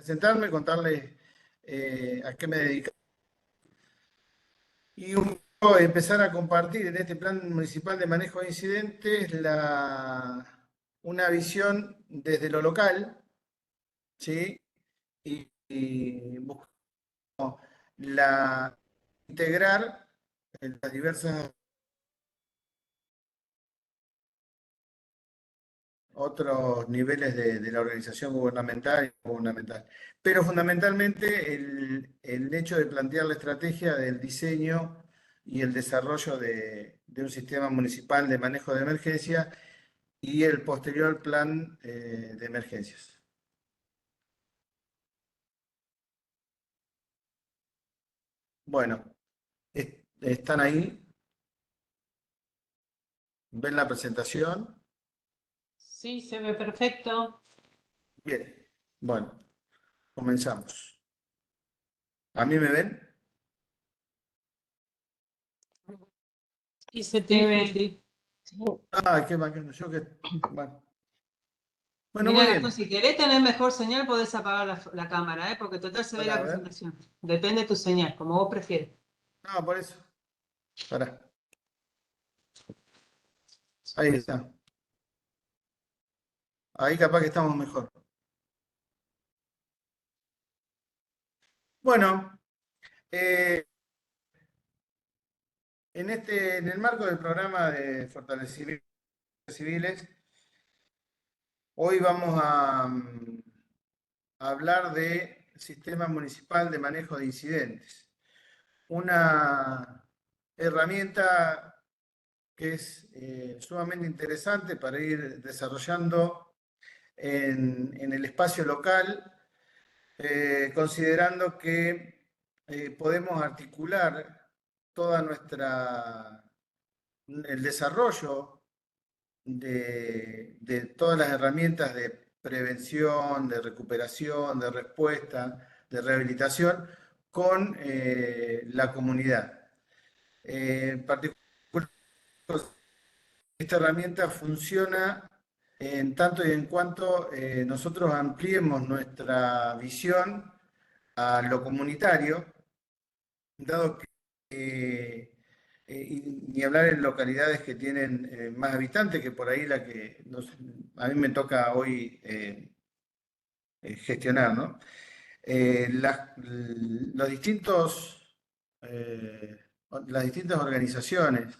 presentarme, contarles a qué me dedico y un poco empezar a compartir en este plan municipal de manejo de incidentes una visión desde lo local, ¿sí? Y buscar integrar en las diversas otros niveles de la organización gubernamental y no gubernamental. Pero fundamentalmente el hecho de plantear la estrategia del diseño y el desarrollo de un sistema municipal de manejo de emergencia y el posterior plan de emergencias. Bueno, ¿están ahí? ¿Ven la presentación? Sí, se ve perfecto. Bien, bueno, comenzamos. ¿A mí me ven? Y se te ve. Ah, qué bacano. Bueno, bueno, muy Mira, Gastón, bien. si querés tener mejor señal, podés apagar la cámara, ¿eh? Porque total se ve la Para ver. presentación. Depende de tu señal, como vos prefieres. No, por eso. Pará. Ahí está. Ahí capaz que estamos mejor. Bueno, eh, en el marco del programa de fortalecimiento de civiles, hoy vamos a hablar de Sistema Municipal de Manejo de Incidentes. Una herramienta que es sumamente interesante para ir desarrollando en el espacio local, considerando que podemos articular toda el desarrollo de todas las herramientas de prevención, de recuperación, de respuesta, de rehabilitación con la comunidad. En particular, esta herramienta funciona en tanto y en cuanto nosotros ampliemos nuestra visión a lo comunitario, dado que ni hablar en localidades que tienen más habitantes, que por ahí a mí me toca hoy gestionar, ¿no? Los eh, las distintas organizaciones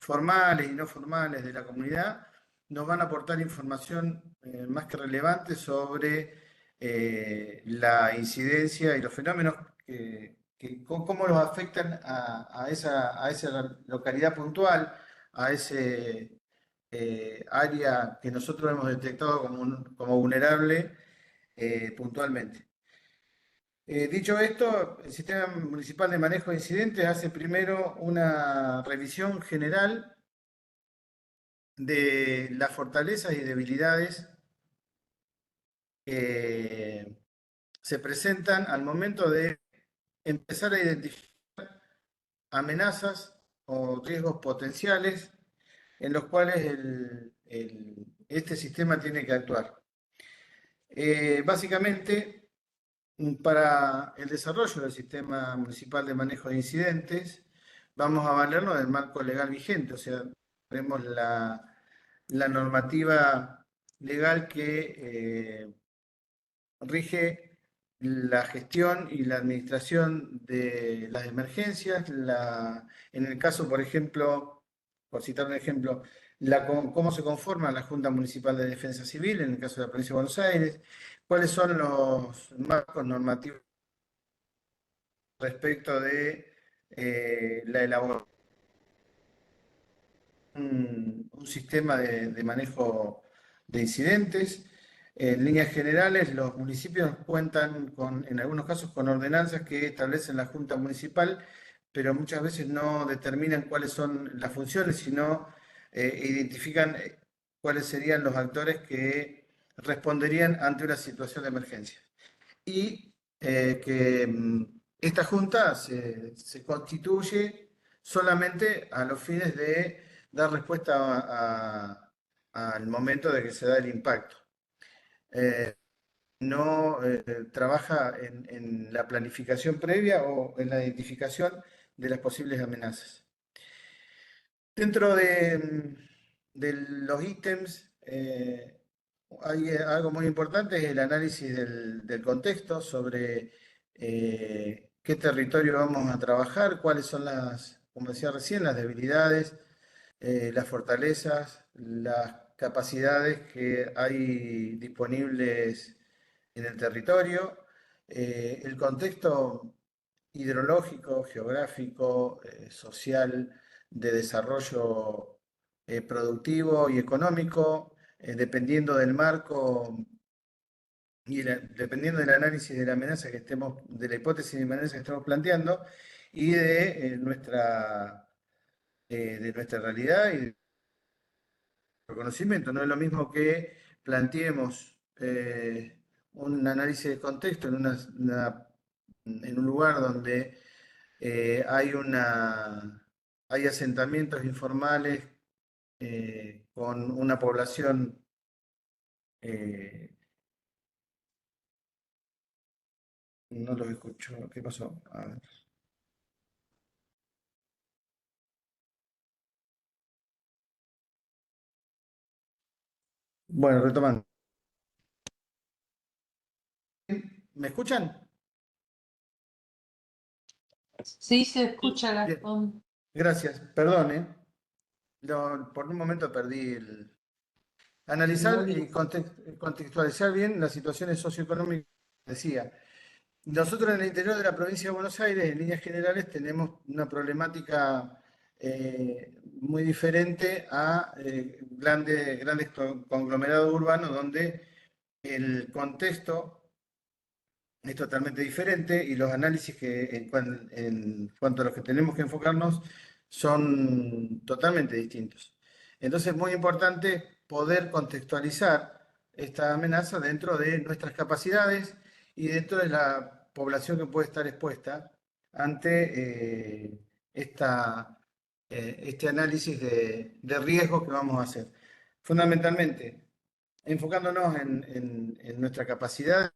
formales y no formales de la comunidad nos van a aportar información más que relevante sobre la incidencia y los fenómenos cómo los afectan a esa localidad puntual, a ese área que nosotros hemos detectado como vulnerable puntualmente. Dicho esto, el Sistema Municipal de Manejo de Incidentes hace primero una revisión general de las fortalezas y debilidades que se presentan al momento de empezar a identificar amenazas o riesgos potenciales en los cuales este sistema tiene que actuar. Básicamente, para el desarrollo del Sistema Municipal de Manejo de Incidentes, vamos a valernos del marco legal vigente, o sea, tenemos la normativa legal que rige la gestión y la administración de las emergencias, en el caso, por ejemplo, por citar un ejemplo, cómo se conforma la Junta Municipal de Defensa Civil, en el caso de la Provincia de Buenos Aires, cuáles son los marcos normativos respecto de la elaboración un sistema de manejo de incidentes. En líneas generales, los municipios cuentan en algunos casos, con ordenanzas que establecen la Junta Municipal, pero muchas veces no determinan cuáles son las funciones, sino identifican cuáles serían los actores que responderían ante una situación de emergencia. Y que esta Junta se constituye solamente a los fines de dar respuesta al momento de que se da el impacto. Eh, no trabaja en la planificación previa o en la identificación de las posibles amenazas. Dentro de los ítems, hay algo muy importante, es el análisis del contexto sobre qué territorio vamos a trabajar, cuáles son las, como decía recién, las debilidades, las fortalezas, las capacidades que hay disponibles en el territorio, el contexto hidrológico, geográfico, social, de desarrollo productivo y económico, dependiendo del marco y dependiendo del análisis de la amenaza que estemos, de la hipótesis de amenaza que estemos planteando y de nuestra realidad y de nuestro conocimiento. No es lo mismo que planteemos un análisis de contexto en un lugar donde hay asentamientos informales con una población, eh, no los escucho, ¿qué pasó? A ver. Bueno, retomando. ¿Me escuchan? Sí, se escucha, Bien, Gastón. gracias, perdone. Por un momento perdí el... No Analizar y digas. contextualizar bien las situaciones socioeconómicas, decía. Nosotros en el interior de la provincia de Buenos Aires, en líneas generales, tenemos una problemática muy diferente a grandes conglomerados urbanos donde el contexto es totalmente diferente y los análisis que en cuanto a los que tenemos que enfocarnos son totalmente distintos. Entonces es muy importante poder contextualizar esta amenaza dentro de nuestras capacidades y dentro de la población que puede estar expuesta ante este análisis de riesgos que vamos a hacer. Fundamentalmente, enfocándonos en nuestra capacidad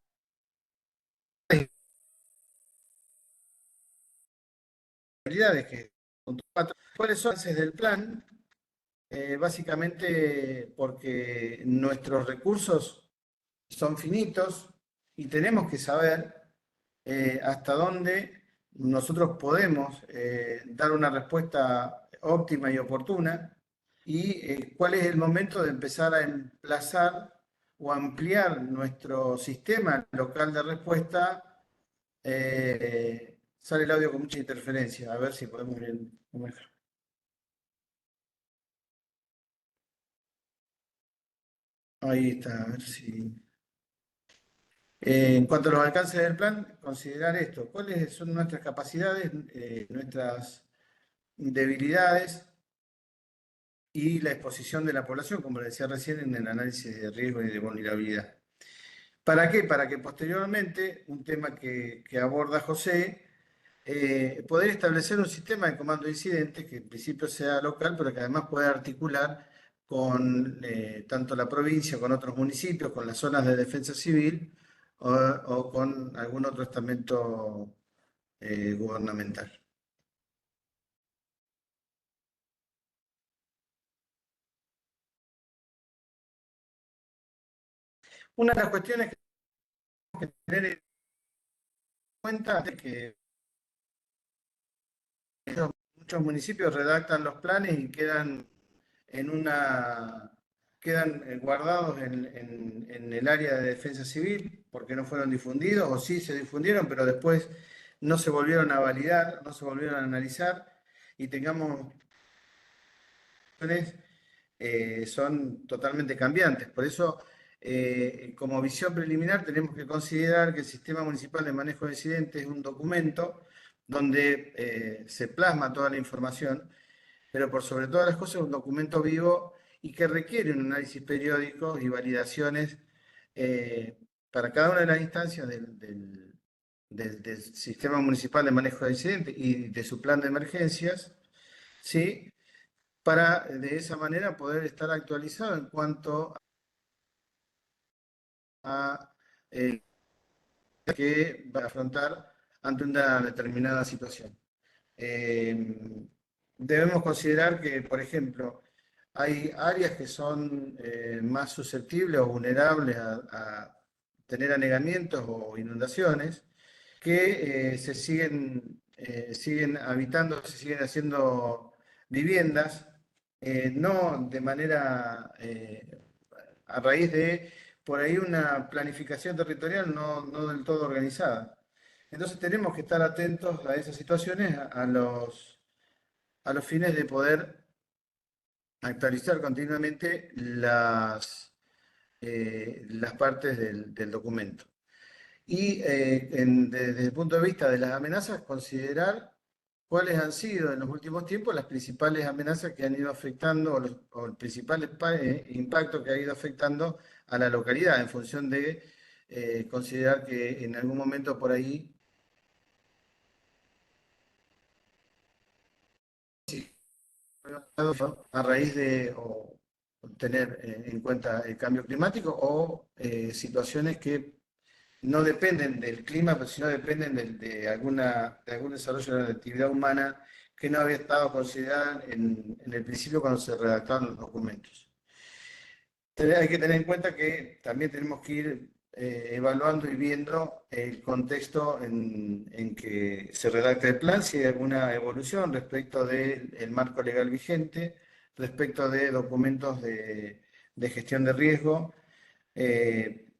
habilidades que ¿cuáles son las bases del plan? Básicamente porque nuestros recursos son finitos y tenemos que saber hasta dónde nosotros podemos dar una respuesta óptima y oportuna y cuál es el momento de empezar a emplazar o ampliar nuestro sistema local de respuesta. Sale el audio con mucha interferencia, a ver si podemos ver mejor. Ahí está, a ver si. En cuanto a los alcances del plan, considerar esto, cuáles son nuestras capacidades, nuestras debilidades y la exposición de la población, como le decía recién, en el análisis de riesgo y de vulnerabilidad. ¿Para qué? Para que posteriormente, un tema que aborda José, poder establecer un sistema de comando de incidentes que en principio sea local, pero que además pueda articular con tanto la provincia, con otros municipios, con las zonas de defensa civil o con algún otro estamento gubernamental. Una de las cuestiones que tenemos que tener en cuenta es que muchos municipios redactan los planes y en una, quedan guardados en el área de defensa civil porque no fueron difundidos, o sí se difundieron, pero después no se volvieron a validar, no se volvieron a analizar, y tengamos son totalmente cambiantes. Por eso, como visión preliminar, tenemos que considerar que el Sistema Municipal de Manejo de Incidentes es un documento donde se plasma toda la información, pero por sobre todas las cosas es un documento vivo y que requiere un análisis periódico y validaciones para cada una de las instancias del Sistema Municipal de Manejo de Incidentes y de su plan de emergencias, ¿sí? Para de esa manera, poder estar actualizado en cuanto a que va a afrontar ante una determinada situación. Debemos considerar que, por ejemplo, hay áreas que son más susceptibles o vulnerables a tener anegamientos o inundaciones, que siguen habitando, se siguen haciendo viviendas, no de manera, a raíz de por ahí una planificación territorial no del todo organizada. Entonces tenemos que estar atentos a esas situaciones, a los fines de poder actualizar continuamente las partes del documento. Y desde el punto de vista de las amenazas, considerar cuáles han sido en los últimos tiempos las principales amenazas que han ido afectando o el principal impacto que ha ido afectando a la localidad en función de considerar que en algún momento por ahí, a raíz de tener en cuenta el cambio climático o situaciones que no dependen del clima, pero sino dependen de algún desarrollo de la actividad humana que no había estado considerada en el principio cuando se redactaron los documentos. Hay que tener en cuenta que también tenemos que ir evaluando y viendo el contexto en que se redacta el plan, si hay alguna evolución respecto del marco legal vigente, respecto de documentos de gestión de riesgo, eh,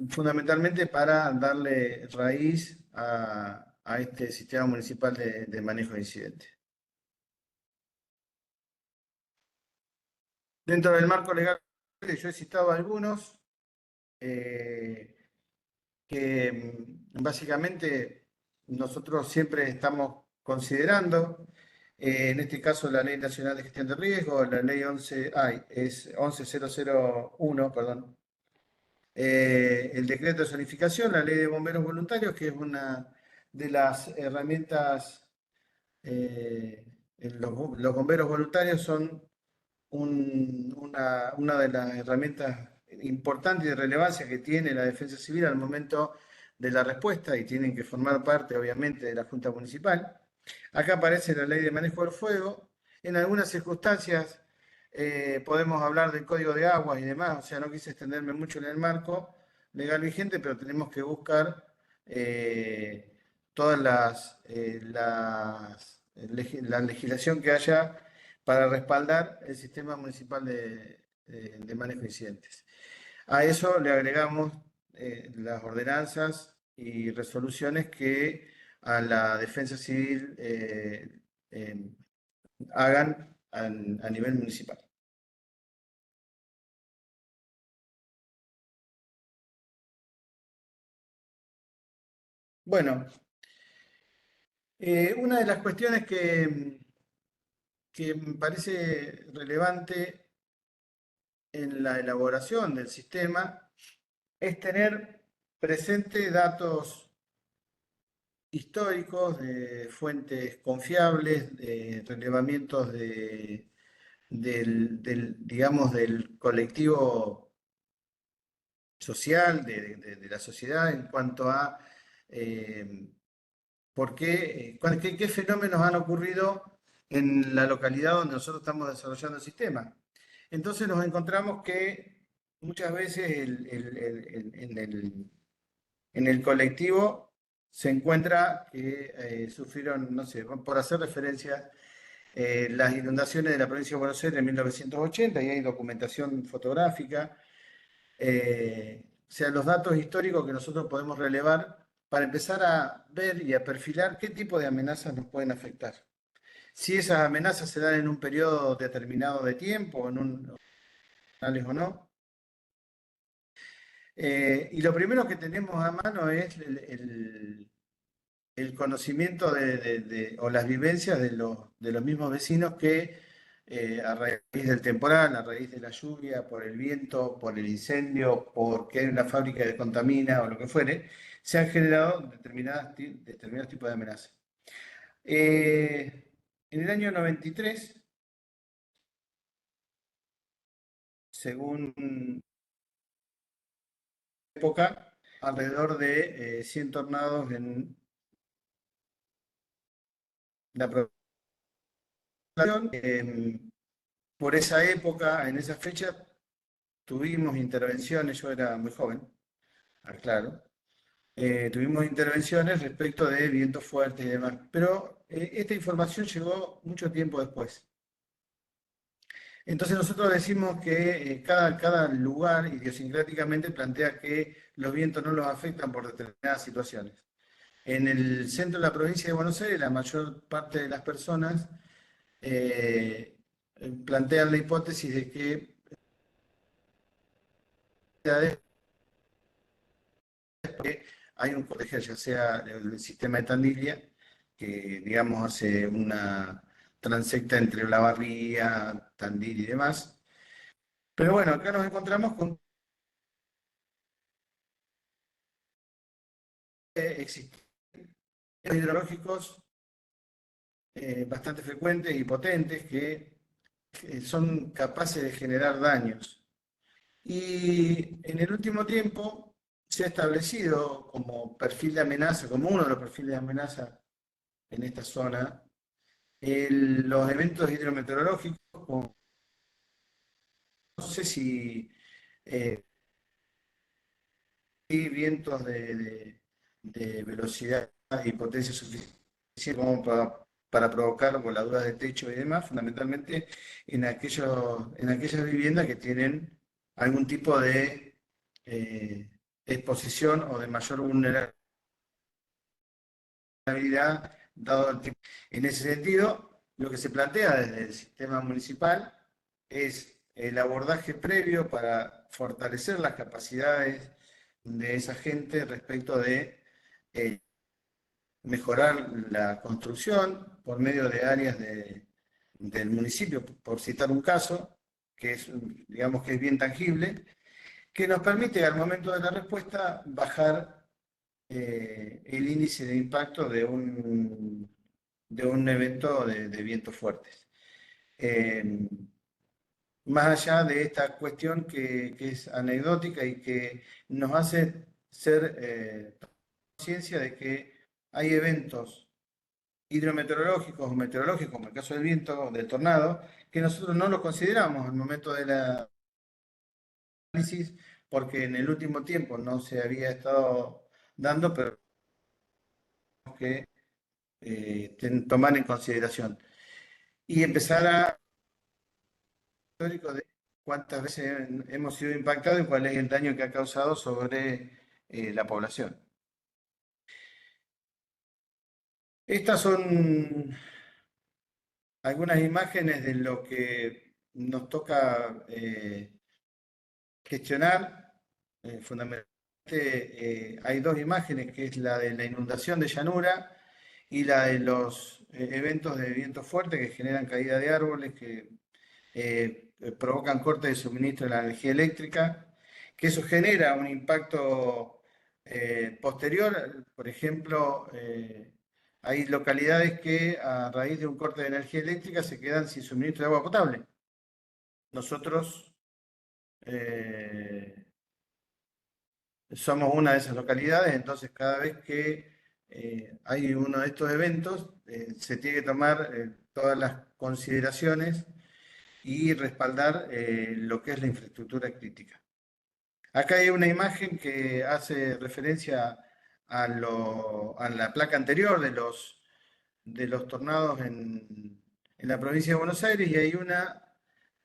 fundamentalmente para darle raíz a este sistema municipal de manejo de incidentes. Dentro del marco legal, yo he citado algunos eh, que básicamente nosotros siempre estamos considerando, en este caso la Ley Nacional de Gestión de Riesgo, la Ley 11001, perdón, el decreto de zonificación, la ley de bomberos voluntarios, que es una de las herramientas, los bomberos voluntarios son una de las herramientas importantes y de relevancia que tiene la defensa civil al momento de la respuesta y tienen que formar parte, obviamente, de la Junta Municipal. Acá aparece la ley de manejo del fuego. En algunas circunstancias podemos hablar del código de aguas y demás, o sea, no quise extenderme mucho en el marco legal vigente, pero tenemos que buscar todas la legislación que haya para respaldar el sistema municipal de manejo de incidentes. A eso le agregamos las ordenanzas y resoluciones que a la defensa civil eh, hagan a nivel municipal. Bueno, una de las cuestiones que me parece relevante en la elaboración del sistema es tener presente datos históricos de fuentes confiables, de relevamientos digamos, del colectivo social, de la sociedad en cuanto a eh, por qué, qué fenómenos han ocurrido en la localidad donde nosotros estamos desarrollando el sistema. Entonces nos encontramos que muchas veces en el colectivo se encuentra que sufrieron, no sé, por hacer referencia, las inundaciones de la provincia de Buenos Aires en 1980 y hay documentación fotográfica, o sea, los datos históricos que nosotros podemos relevar para empezar a ver y a perfilar qué tipo de amenazas nos pueden afectar. Si esas amenazas se dan en un periodo determinado de tiempo, o no. Y lo primero que tenemos a mano es el conocimiento o las vivencias de los mismos vecinos que a raíz del temporal, a raíz de la lluvia, por el viento, por el incendio, porque hay una fábrica que contamina o lo que fuere, se han generado determinados tipos de amenazas. En el año 93, según época, alrededor de 100 tornados en la población. Por esa época, en esa fecha, tuvimos intervenciones, yo era muy joven, claro, tuvimos intervenciones respecto de vientos fuertes y demás, pero esta información llegó mucho tiempo después. Entonces nosotros decimos que cada lugar idiosincráticamente plantea que los vientos no los afectan por determinadas situaciones. En el centro de la provincia de Buenos Aires, la mayor parte de las personas eh, plantean la hipótesis de que hay un proteger, ya sea el sistema de Tandilia, que digamos hace una transecta entre Olavarría, Tandil y demás. Pero bueno, acá nos encontramos con que existen hidrológicos bastante frecuentes y potentes que son capaces de generar daños. Y en el último tiempo se ha establecido como perfil de amenaza, como uno de los perfiles de amenaza en esta zona, los eventos hidrometeorológicos, no sé si hay vientos de velocidad y potencia suficiente como para provocar voladuras de techo y demás, fundamentalmente en aquellas viviendas que tienen algún tipo de eh, exposición o de mayor vulnerabilidad, dado el tipo. En ese sentido, lo que se plantea desde el sistema municipal es el abordaje previo para fortalecer las capacidades de esa gente respecto de eh, mejorar la construcción por medio de áreas del municipio, por citar un caso, que es, digamos que es bien tangible, que nos permite al momento de la respuesta bajar el índice de impacto de un evento de vientos fuertes. Eh, Más allá de esta cuestión que es anecdótica y que nos hace ser conciencia de que hay eventos hidrometeorológicos o meteorológicos, como el caso del viento, del tornado, que nosotros no los consideramos al momento del análisis, porque en el último tiempo no se había estado dando, pero que tomar en consideración. Y empezar a histórico de cuántas veces hemos sido impactados y cuál es el daño que ha causado sobre la población. Estas son algunas imágenes de lo que nos toca gestionar. Fundamentalmente hay dos imágenes, que es la de la inundación de llanura y la de los eventos de viento fuerte que generan caída de árboles, que provocan corte de suministro de la energía eléctrica, que eso genera un impacto posterior. Por ejemplo, hay localidades que a raíz de un corte de energía eléctrica se quedan sin suministro de agua potable. Nosotros eh, somos una de esas localidades, entonces cada vez que hay uno de estos eventos, se tiene que tomar todas las consideraciones y respaldar lo que es la infraestructura crítica. Acá hay una imagen que hace referencia a la placa anterior de los tornados en la provincia de Buenos Aires, y hay una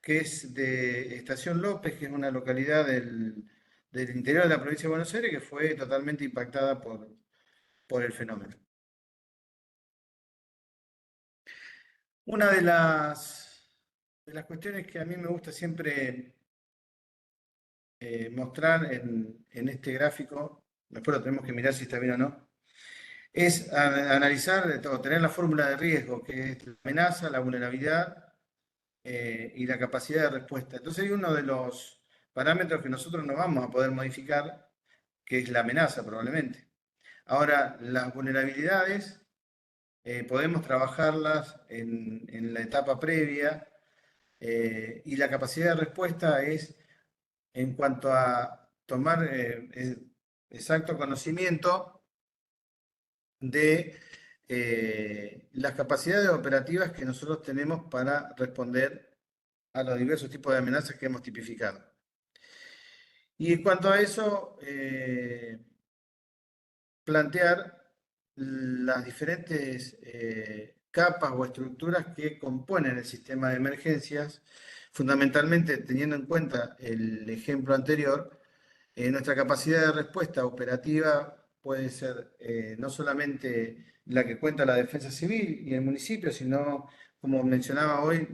que es de Estación López, que es una localidad del interior de la provincia de Buenos Aires que fue totalmente impactada por el fenómeno. Una de las cuestiones que a mí me gusta siempre mostrar en este gráfico, después lo tenemos que mirar si está bien o no, es analizar o tener la fórmula de riesgo, que es la amenaza, la vulnerabilidad y la capacidad de respuesta. Entonces hay uno de los parámetros que nosotros no vamos a poder modificar, que es la amenaza probablemente. Ahora, las vulnerabilidades podemos trabajarlas en la etapa previa, y la capacidad de respuesta es en cuanto a tomar exacto conocimiento de las capacidades operativas que nosotros tenemos para responder a los diversos tipos de amenazas que hemos tipificado. Y en cuanto a eso, plantear las diferentes capas o estructuras que componen el sistema de emergencias, fundamentalmente teniendo en cuenta el ejemplo anterior. Nuestra capacidad de respuesta operativa puede ser no solamente la que cuenta la Defensa Civil y el municipio, sino, como mencionaba hoy,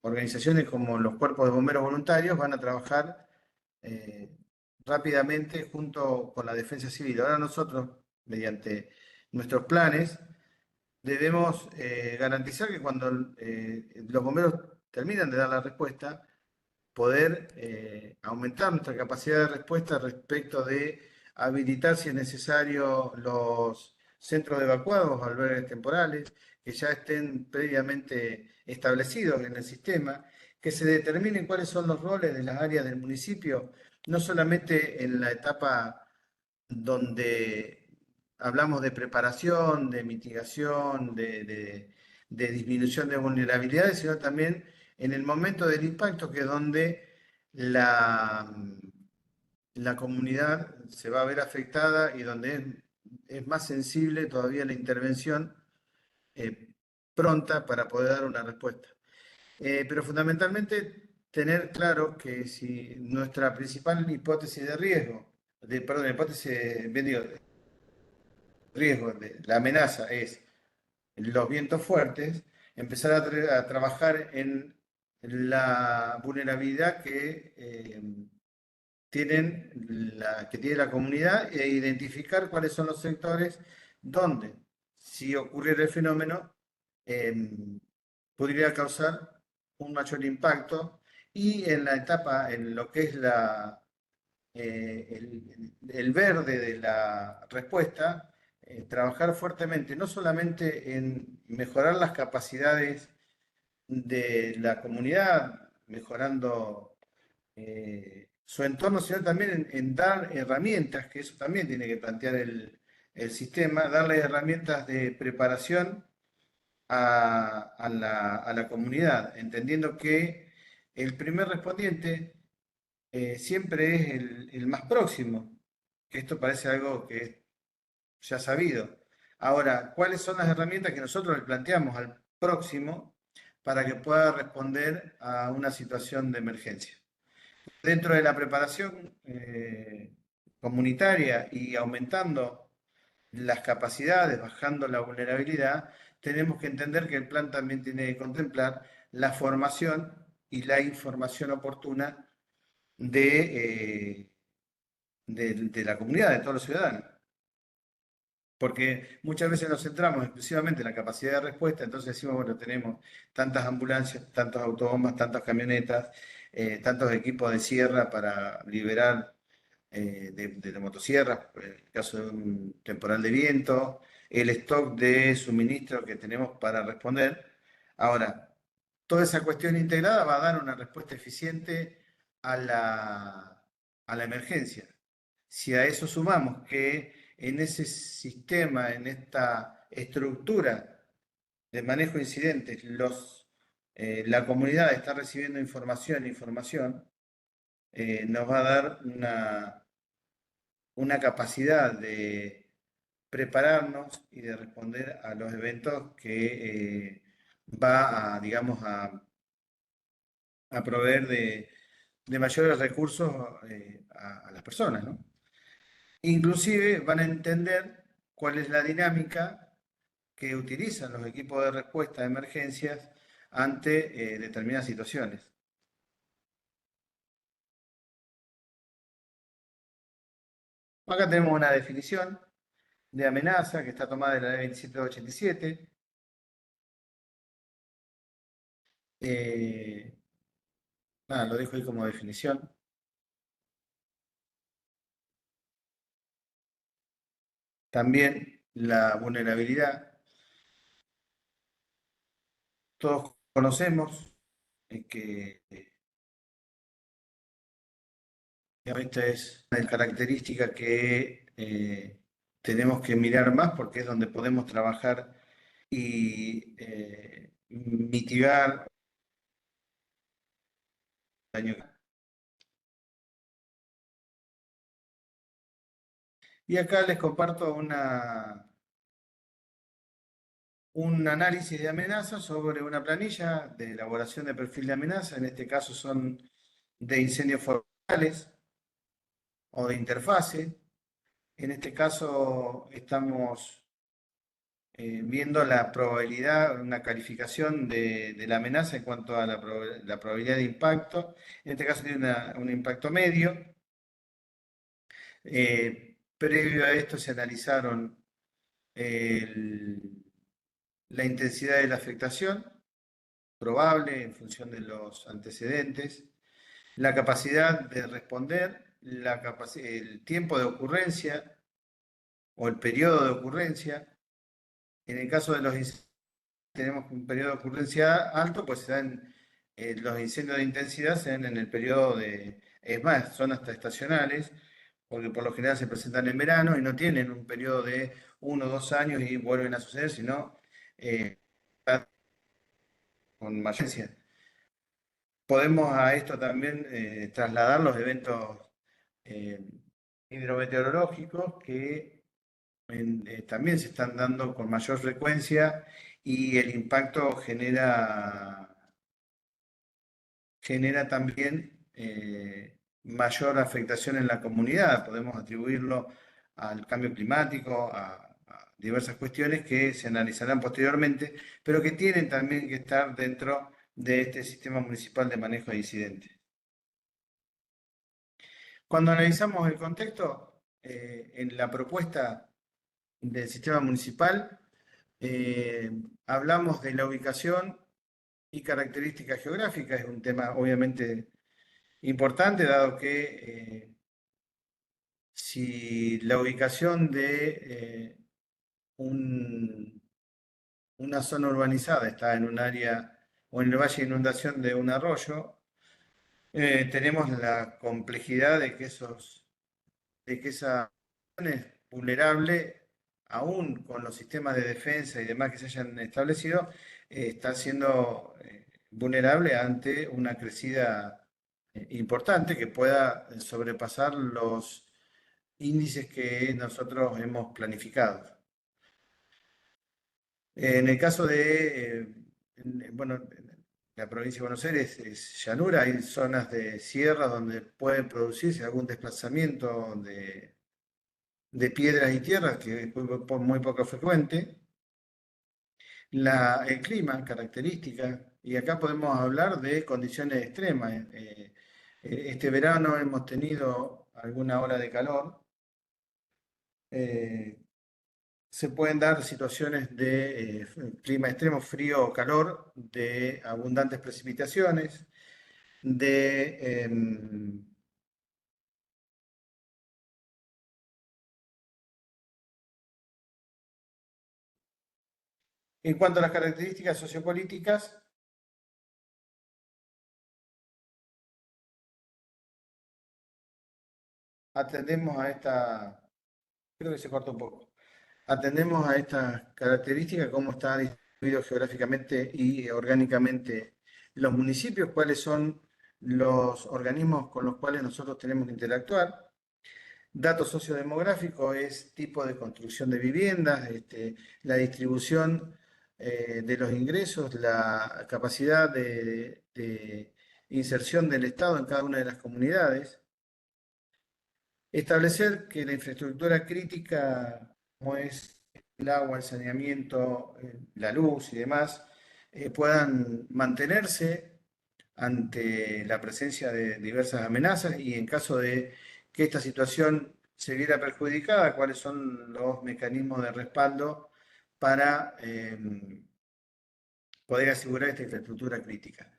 organizaciones como los cuerpos de bomberos voluntarios van a trabajar eh, rápidamente junto con la Defensa Civil. Ahora nosotros, mediante nuestros planes, debemos garantizar que cuando los bomberos terminan de dar la respuesta, poder aumentar nuestra capacidad de respuesta respecto de habilitar, si es necesario, los centros de evacuados o albergues temporales que ya estén previamente establecidos en el sistema, que se determinen cuáles son los roles de las áreas del municipio, no solamente en la etapa donde hablamos de preparación, de mitigación, de disminución de vulnerabilidades, sino también en el momento del impacto, que es donde la, la comunidad se va a ver afectada y donde es más sensible todavía la intervención eh, pronta para poder dar una respuesta. Pero fundamentalmente tener claro que si nuestra principal hipótesis de riesgo, perdón, hipótesis, bien digo, riesgo, de la amenaza es los vientos fuertes, empezar a trabajar en la vulnerabilidad que tiene la comunidad e identificar cuáles son los sectores donde, si ocurriera el fenómeno, podría causar un mayor impacto. Y en la etapa, en lo que es el verde de la respuesta, trabajar fuertemente, no solamente en mejorar las capacidades de la comunidad, mejorando su entorno, sino también en dar herramientas, que eso también tiene que plantear el sistema, darle herramientas de preparación a la comunidad, entendiendo que el primer respondiente siempre es el más próximo, que esto parece algo que es ya sabido. Ahora, ¿cuáles son las herramientas que nosotros le planteamos al próximo para que pueda responder a una situación de emergencia? Dentro de la preparación comunitaria y aumentando las capacidades, bajando la vulnerabilidad, tenemos que entender que el plan también tiene que contemplar la formación y la información oportuna de, de la comunidad, de todos los ciudadanos. Porque muchas veces nos centramos exclusivamente en la capacidad de respuesta, entonces decimos, bueno, tenemos tantas ambulancias, tantas autobombas, tantas camionetas, tantos equipos de sierra para liberar de motosierras, en el caso de un temporal de viento, el stock de suministro que tenemos para responder. Ahora, toda esa cuestión integrada va a dar una respuesta eficiente a la emergencia. Si a eso sumamos que en ese sistema, en esta estructura de manejo de incidentes, la comunidad está recibiendo información, nos va a dar una capacidad de prepararnos y de responder a los eventos que va a, digamos, a proveer de mayores recursos a las personas, ¿no? Inclusive van a entender cuál es la dinámica que utilizan los equipos de respuesta de emergencias ante determinadas situaciones. Acá tenemos una definición de amenaza que está tomada de la ley 2787. Nada, lo dejo ahí como definición. También la vulnerabilidad. Todos conocemos que esta es una característica que tenemos que mirar más porque es donde podemos trabajar y mitigar daño. Y acá les comparto un análisis de amenazas sobre una planilla de elaboración de perfil de amenaza. En este caso son de incendios forestales o de interfase. En este caso estamos viendo la probabilidad, una calificación de la amenaza en cuanto a la probabilidad de impacto. En este caso tiene un impacto medio. Previo a esto se analizaron la intensidad de la afectación probable en función de los antecedentes, la capacidad de responder, el tiempo de ocurrencia o el periodo de ocurrencia. En el caso de los incendios, tenemos un periodo de ocurrencia alto, pues se dan, los incendios de intensidad se dan en el periodo de, es más, son hasta estacionales, porque por lo general se presentan en verano y no tienen un periodo de 1 o 2 años y vuelven a suceder, sino con mayor. Podemos a esto también trasladar los eventos eh, hidrometeorológicos que también se están dando con mayor frecuencia y el impacto genera también mayor afectación en la comunidad. Podemos atribuirlo al cambio climático, a diversas cuestiones que se analizarán posteriormente, pero que tienen también que estar dentro de este sistema municipal de manejo de incidentes. Cuando analizamos el contexto, en la propuesta del sistema municipal, hablamos de la ubicación y características geográficas. Es un tema obviamente importante, dado que si la ubicación de una zona urbanizada está en un área o en el valle de inundación de un arroyo, tenemos la complejidad de que esa zona es vulnerable, aún con los sistemas de defensa y demás que se hayan establecido, está siendo vulnerable ante una crecida importante que pueda sobrepasar los índices que nosotros hemos planificado. En el caso de, bueno, la provincia de Buenos Aires es llanura, hay zonas de sierra donde puede producirse algún desplazamiento de piedras y tierras, que es muy poco frecuente. El clima, características, y acá podemos hablar de condiciones extremas. Este verano hemos tenido alguna hora de calor. Se pueden dar situaciones de clima extremo, frío o calor, de abundantes precipitaciones, de en cuanto a las características sociopolíticas, atendemos a esta, creo que se corta un poco, atendemos a estas características, cómo están distribuidos geográficamente y orgánicamente los municipios, cuáles son los organismos con los cuales nosotros tenemos que interactuar. Datos sociodemográficos es tipo de construcción de viviendas, la distribución de los ingresos, la capacidad de inserción del Estado en cada una de las comunidades. Establecer que la infraestructura crítica, como es el agua, el saneamiento, la luz y demás, puedan mantenerse ante la presencia de diversas amenazas y en caso de que esta situación se viera perjudicada, cuáles son los mecanismos de respaldo para poder asegurar esta infraestructura crítica.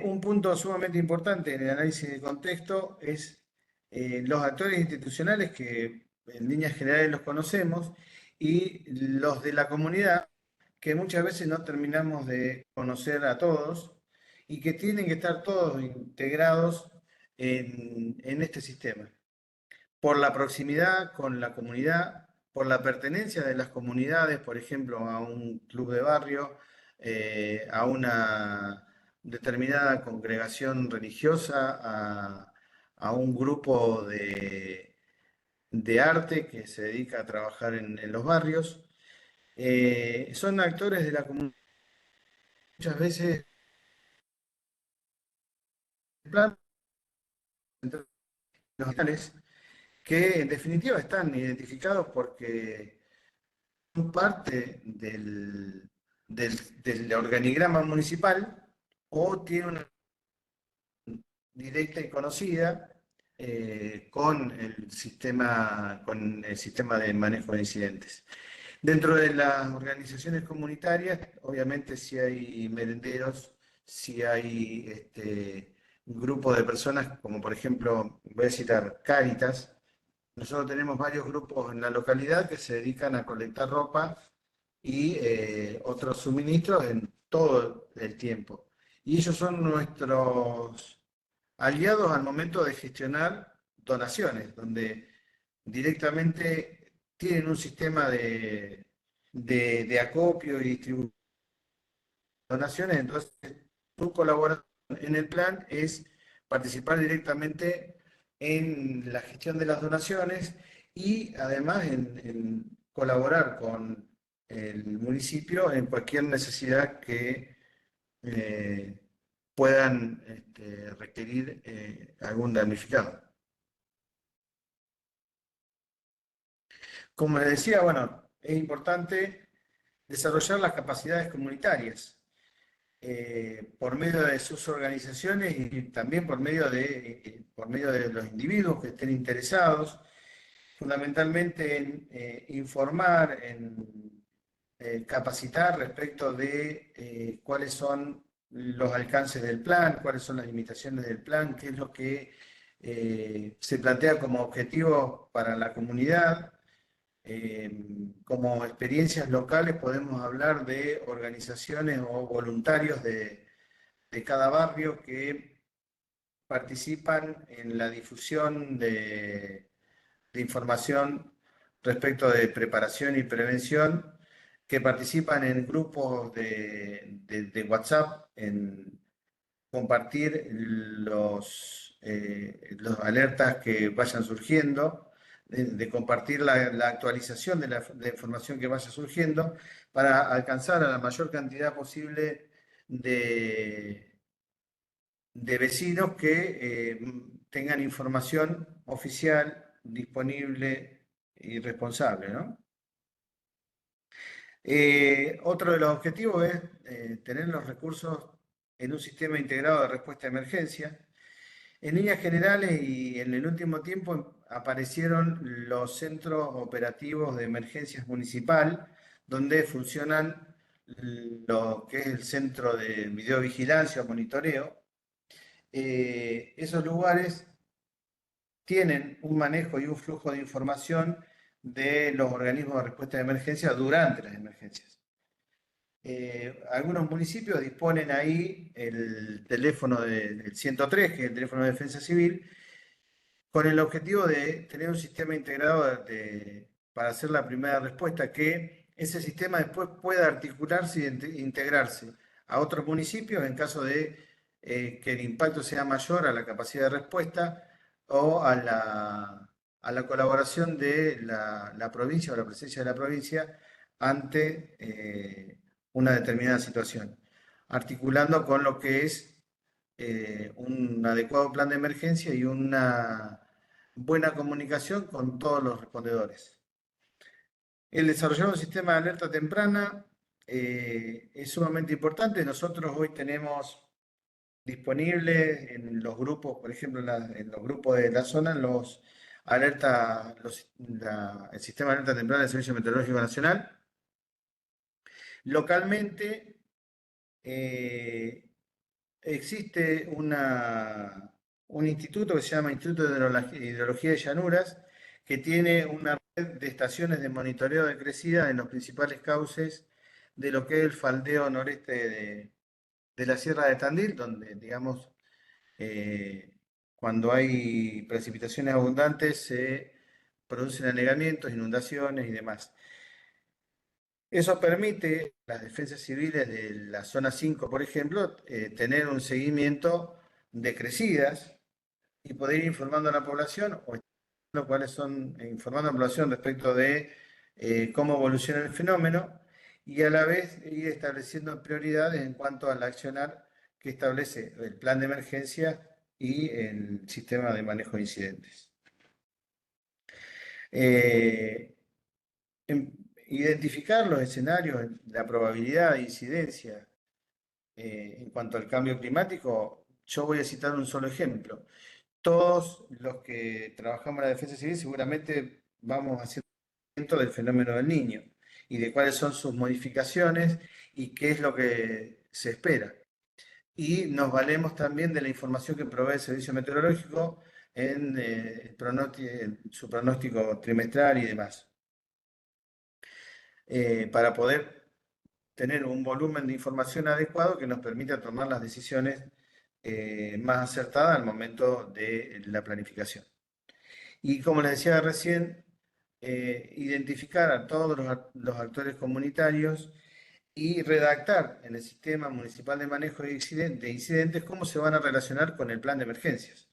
Un punto sumamente importante en el análisis de contexto es los actores institucionales que en líneas generales los conocemos y los de la comunidad que muchas veces no terminamos de conocer a todos y que tienen que estar todos integrados en este sistema, por la proximidad con la comunidad, por la pertenencia de las comunidades, por ejemplo, a un club de barrio, a una determinada congregación religiosa, a un grupo de arte que se dedica a trabajar en los barrios. Son actores de la comunidad muchas veces plan, los locales, que en definitiva están identificados porque son parte del organigrama municipal o tienen una directa y conocida con el sistema de manejo de incidentes. Dentro de las organizaciones comunitarias, obviamente si hay merenderos, si hay grupos de personas, como por ejemplo, voy a citar Cáritas. Nosotros tenemos varios grupos en la localidad que se dedican a colectar ropa y otros suministros en todo el tiempo. Y ellos son nuestros aliados al momento de gestionar donaciones, donde directamente tienen un sistema de acopio y distribución de donaciones. Entonces, su colaboración en el plan es participar directamente en la gestión de las donaciones y además en colaborar con el municipio en cualquier necesidad que eh, puedan requerir algún damnificado. Como les decía, bueno, es importante desarrollar las capacidades comunitarias por medio de sus organizaciones y también por medio de los individuos que estén interesados, fundamentalmente en informar, en capacitar respecto de cuáles son los alcances del plan, cuáles son las limitaciones del plan, qué es lo que se plantea como objetivo para la comunidad. Como experiencias locales podemos hablar de organizaciones o voluntarios de cada barrio que participan en la difusión de información respecto de preparación y prevención, que participan en grupos de WhatsApp, en compartir los alertas que vayan surgiendo, de compartir la actualización de la información que vaya surgiendo para alcanzar a la mayor cantidad posible de vecinos que tengan información oficial, disponible y responsable, ¿no? Otro de los objetivos es tener los recursos en un sistema integrado de respuesta a emergencia. En líneas generales y en el último tiempo aparecieron los centros operativos de emergencias municipal, donde funcionan lo que es el centro de videovigilancia o monitoreo. Esos lugares tienen un manejo y un flujo de información de los organismos de respuesta de emergencia durante las emergencias. Algunos municipios disponen ahí el teléfono del 103, que es el teléfono de defensa civil, con el objetivo de tener un sistema integrado para hacer la primera respuesta, que ese sistema después pueda articularse e integrarse a otros municipios en caso de que el impacto sea mayor a la capacidad de respuesta o a la colaboración de la provincia o la presencia de la provincia ante una determinada situación, articulando con lo que es un adecuado plan de emergencia y una buena comunicación con todos los respondedores. El desarrollar un sistema de alerta temprana es sumamente importante. Nosotros hoy tenemos disponibles en los grupos, por ejemplo, en los grupos de la zona, el sistema de alerta temprana del Servicio Meteorológico Nacional. Localmente existe un instituto que se llama Instituto de Hidrología de Llanuras, que tiene una red de estaciones de monitoreo de crecida en los principales cauces de lo que es el faldeo noreste de la Sierra de Tandil, donde, digamos, cuando hay precipitaciones abundantes se producen anegamientos, inundaciones y demás. Eso permite a las defensas civiles de la zona 5, por ejemplo, tener un seguimiento de crecidas y poder ir informando a la población o cuáles son, informando a la población respecto de cómo evoluciona el fenómeno y a la vez ir estableciendo prioridades en cuanto al accionar que establece el plan de emergencia y el sistema de manejo de incidentes. Identificar los escenarios, la probabilidad de incidencia en cuanto al cambio climático, yo voy a citar un solo ejemplo. Todos los que trabajamos en la defensa civil seguramente vamos haciendo del fenómeno del niño y de cuáles son sus modificaciones y qué es lo que se espera. Y nos valemos también de la información que provee el Servicio Meteorológico en, en su pronóstico trimestral y demás, para poder tener un volumen de información adecuado que nos permita tomar las decisiones más acertadas al momento de la planificación. Y como les decía recién, identificar a todos los actores comunitarios y redactar en el Sistema Municipal de Manejo de Incidentes cómo se van a relacionar con el plan de emergencias,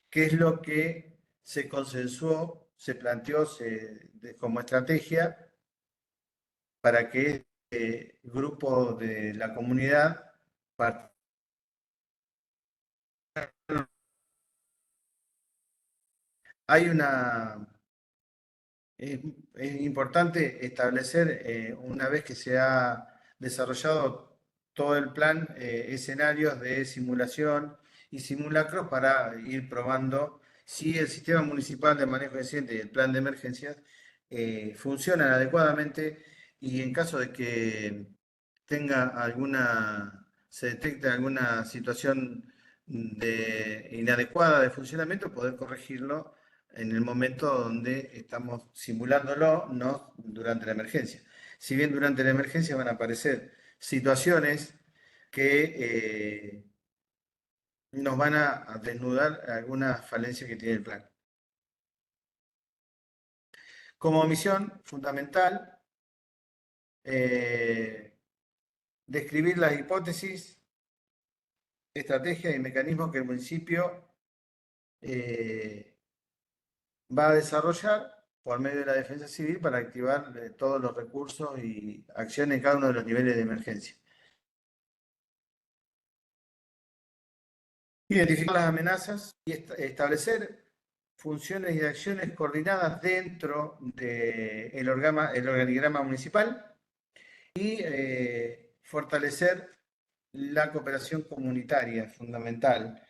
qué es lo que se consensuó, se planteó como estrategia para que este grupo de la comunidad participe. Hay una, es, es importante establecer, una vez que se ha desarrollado todo el plan, escenarios de simulación y simulacros para ir probando si el sistema municipal de manejo de incidentes y el plan de emergencias funcionan adecuadamente y en caso de que tenga se detecte alguna situación inadecuada de funcionamiento, poder corregirlo en el momento donde estamos simulándolo, no durante la emergencia. Si bien durante la emergencia van a aparecer situaciones que nos van a desnudar algunas falencias que tiene el plan. Como misión fundamental, describir las hipótesis, estrategias y mecanismos que el municipio va a desarrollar por medio de la defensa civil para activar todos los recursos y acciones en cada uno de los niveles de emergencia. Identificar las amenazas y establecer funciones y acciones coordinadas dentro del el organigrama municipal y fortalecer la cooperación comunitaria, fundamental.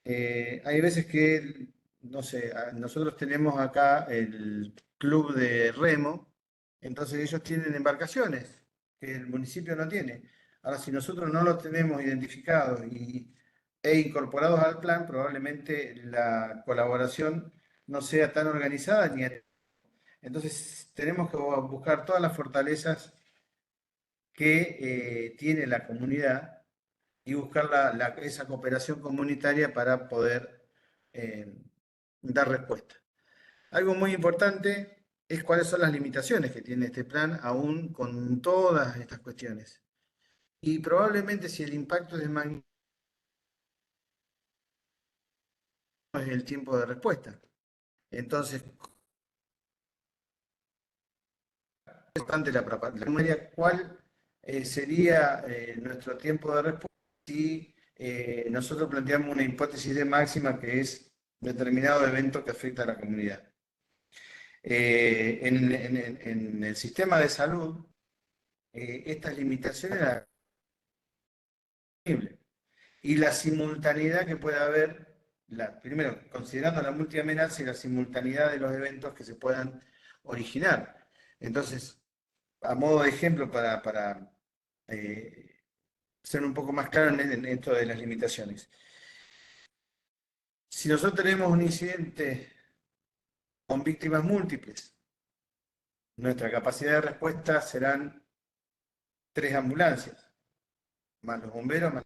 Hay veces que, no sé, nosotros tenemos acá el club de remo, entonces ellos tienen embarcaciones que el municipio no tiene. Ahora, si nosotros no lo tenemos identificado e incorporados al plan, probablemente la colaboración no sea tan organizada ni... Entonces tenemos que buscar todas las fortalezas que tiene la comunidad y buscar esa cooperación comunitaria para poder eh, dar respuesta. Algo muy importante es cuáles son las limitaciones que tiene este plan, aún con todas estas cuestiones. Y probablemente si el impacto es de magnitud, es el tiempo de respuesta. Entonces, es importante cuál sería nuestro tiempo de respuesta si nosotros planteamos una hipótesis de máxima que es determinado evento que afecta a la comunidad. En el sistema de salud, estas limitaciones eran posibles. Y la simultaneidad que puede haber, primero, considerando la multiamenaza y la simultaneidad de los eventos que se puedan originar. Entonces, a modo de ejemplo, para ser un poco más claro en esto de las limitaciones. Si nosotros tenemos un incidente con víctimas múltiples, nuestra capacidad de respuesta serán 3 ambulancias, más los bomberos, más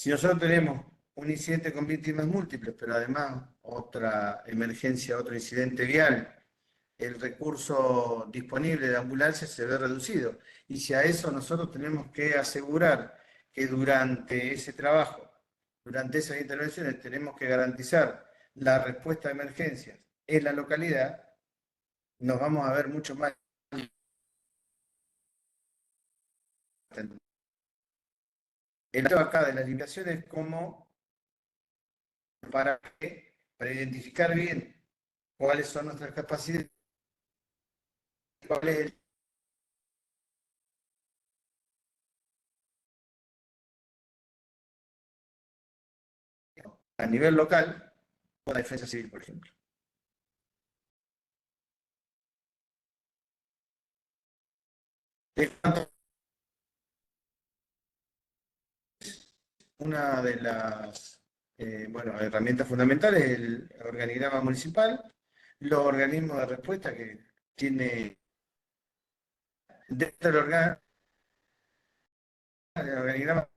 Si nosotros tenemos un incidente con víctimas múltiples, pero además otra emergencia, otro incidente vial, el recurso disponible de ambulancia se ve reducido. Y si a eso nosotros tenemos que asegurar que durante ese trabajo, durante esas intervenciones, tenemos que garantizar la respuesta a emergencias en la localidad, nos vamos a ver mucho más. El tema acá de la limitación es cómo para identificar bien cuáles son nuestras capacidades, cuál es el a nivel local con la defensa civil, por ejemplo. Una de las bueno, herramientas fundamentales es el organigrama municipal, los organismos de respuesta que tiene dentro del organigrama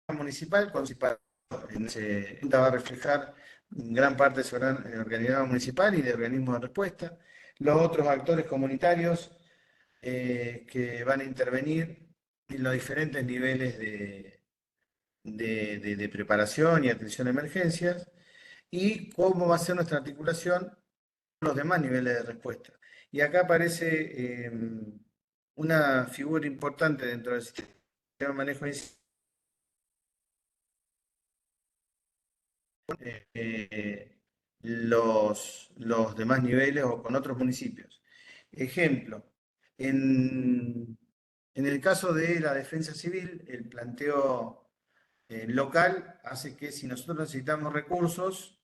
municipal, va a reflejar gran parte de su organigrama municipal y de organismos de respuesta. Los otros actores comunitarios que van a intervenir en los diferentes niveles de preparación y atención a emergencias, y cómo va a ser nuestra articulación con los demás niveles de respuesta. Y acá aparece una figura importante dentro del sistema de manejo de incendios, los demás niveles o con otros municipios. Ejemplo, en el caso de la defensa civil, el planteo local hace que si nosotros necesitamos recursos,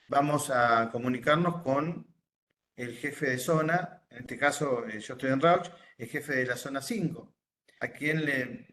vamos a comunicarnos con el jefe de zona, en este caso yo estoy en Rauch, el jefe de la zona 5, a quien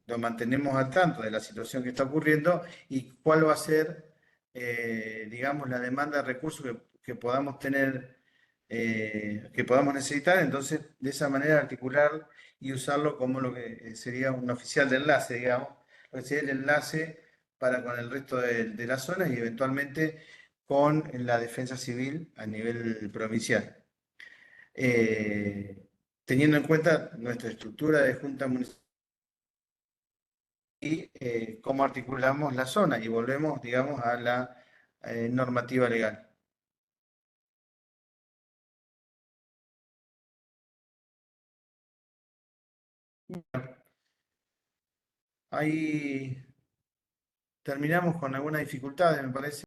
lo mantenemos al tanto de la situación que está ocurriendo y cuál va a ser, digamos, la demanda de recursos que podamos tener, que podamos necesitar. Entonces, de esa manera articular y usarlo como lo que sería un oficial de enlace, digamos, lo que sería el enlace para con el resto de las zonas y eventualmente con la defensa civil a nivel provincial. Teniendo en cuenta nuestra estructura de junta municipal y cómo articulamos la zona y volvemos, digamos, a la normativa legal. Ahí terminamos con algunas dificultades, me parece.